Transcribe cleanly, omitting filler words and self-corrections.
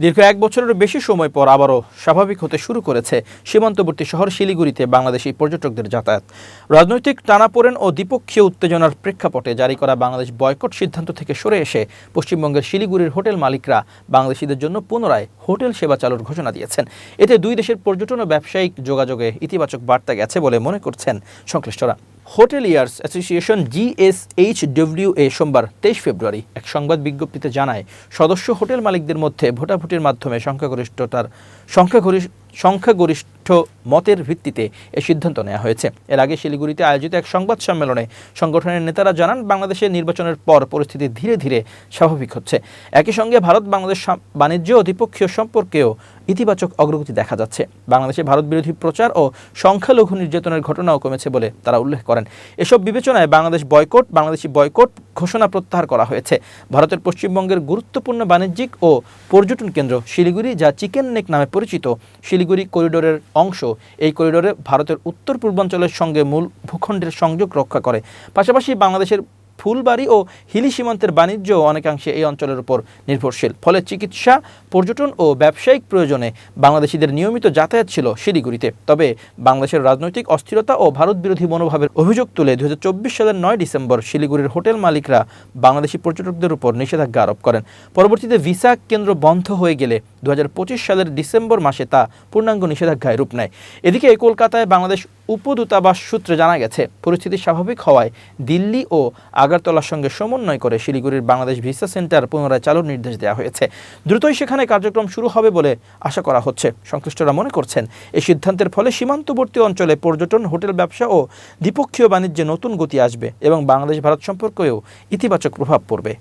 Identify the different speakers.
Speaker 1: দীর্ঘ ১ বছরেরও বেশি সময় পর আবারও স্বাভাবিক হতে শুরু করেছে সীমান্তবর্তী শহর শিলিগুড়িতে বাংলাদেশি পর্যটকদের যাতায়াত। রাজনৈতিক টানাপোড়েন ও দ্বিপক্ষীয় উত্তেজনার প্রেক্ষাপটে জারি করা বাংলাদেশ বয়কট সিদ্ধান্ত থেকে সরে এসে পশ্চিমবঙ্গের শিলিগুড়ির হোটেল মালিকরা বাংলাদেশিদের জন্য পুনরায় হোটেল সেবা চালুর ঘোষণা দিয়েছেন। এতে দুই দেশের পর্যটন ও ব্যবসায়িক যোগাযোগে ইতিবাচক বার্তা গেছে বলে মনে করছেন সংশ্লিষ্টরা। হোটেলিয়ার্স অ্যাসোসিয়েশন GSHWA সোমবার 23 ফেব্রুয়ারি এক সংবাদ বিজ্ঞপ্তিতে জানায়, সদস্য হোটেল মালিকদের মধ্যে ভোটাভুটির মাধ্যমে সংখ্যাগরিষ্ঠ মতের ভিত্তিতে এই সিদ্ধান্ত নেওয়া হয়েছে। এর আগে শিলিগুড়িতে আয়োজিত এক সংবাদ সম্মেলনে সংগঠনের নেতারা জানান, বাংলাদেশের নির্বাচনের পর পরিস্থিতি ধীরে ধীরে স্বাভাবিক হচ্ছে। একই সঙ্গে ভারত বাংলাদেশ বাণিজ্য ও দ্বিপক্ষীয় সম্পর্কেও ইতিবাচক অগ্রগতি দেখা যাচ্ছে। বাংলাদেশে ভারত বিরোধী প্রচার ও সংখ্যালঘু নির্যাতনের ঘটনাও কমেছে বলে তারা উল্লেখ করেন। এসব বিবেচনায় বাংলাদেশি বয়কট ঘোষণা প্রত্যাহার করা হয়েছে। ভারতের পশ্চিমবঙ্গের গুরুত্বপূর্ণ বাণিজ্যিক ও পর্যটন কেন্দ্র শিলিগুড়ি, যা চিকেন নেক নামে পরিচিত, শিলিগুড়ি করিডোরের অংশ। এই করিডোরে ভারতের উত্তর পূর্বাঞ্চলের সঙ্গে মূল ভূখণ্ডের সংযোগ রক্ষা করে। পাশাপাশি বাংলাদেশের ফুলবাড়ি ও হিলি সীমান্তের বাণিজ্য অনেকাংশে এই অঞ্চলের উপর নির্ভরশীল। ফলে চিকিৎসা, পর্যটন ও ব্যবসায়িক প্রয়োজনে বাংলাদেশিদের নিয়মিত যাতায়াত ছিল শিলিগুড়িতে। তবে বাংলাদেশের রাজনৈতিক অস্থিরতা ও ভারত বিরোধী মনোভাবের অভিযোগ তুলে 2024 সালের 9 ডিসেম্বর শিলিগুড়ির হোটেল মালিকরা বাংলাদেশি পর্যটকদের উপর নিষেধাজ্ঞা আরোপ করেন। পরবর্তীতে ভিসা কেন্দ্র বন্ধ হয়ে গেলে 2025 সালের ডিসেম্বর মাসে তা পূর্ণাঙ্গ নিষেধাজ্ঞায় রূপ নেয়। এদিকে কলকাতায় বাংলাদেশ উপদূতাবাস সূত্রে জানা গেছে, পরিস্থিতি স্বাভাবিক হওয়ায় দিল্লি ও আগারতলার সঙ্গে সমন্বয় করে শিলিগুড়ির বাংলাদেশ ভিসা সেন্টার পুনরায় চালুর নির্দেশ দেওয়া হয়েছে। দ্রুতই সেখানে কার্যক্রম শুরু হবে বলে আশা করা হচ্ছে। সংশ্লিষ্টরা মনে করছেন, এই সিদ্ধান্তের ফলে সীমান্তবর্তী অঞ্চলে পর্যটন, হোটেল ব্যবসা ও দ্বিপক্ষীয় বাণিজ্যে নতুন গতি আসবে এবং বাংলাদেশ ভারত সম্পর্কেও ইতিবাচক প্রভাব পড়বে।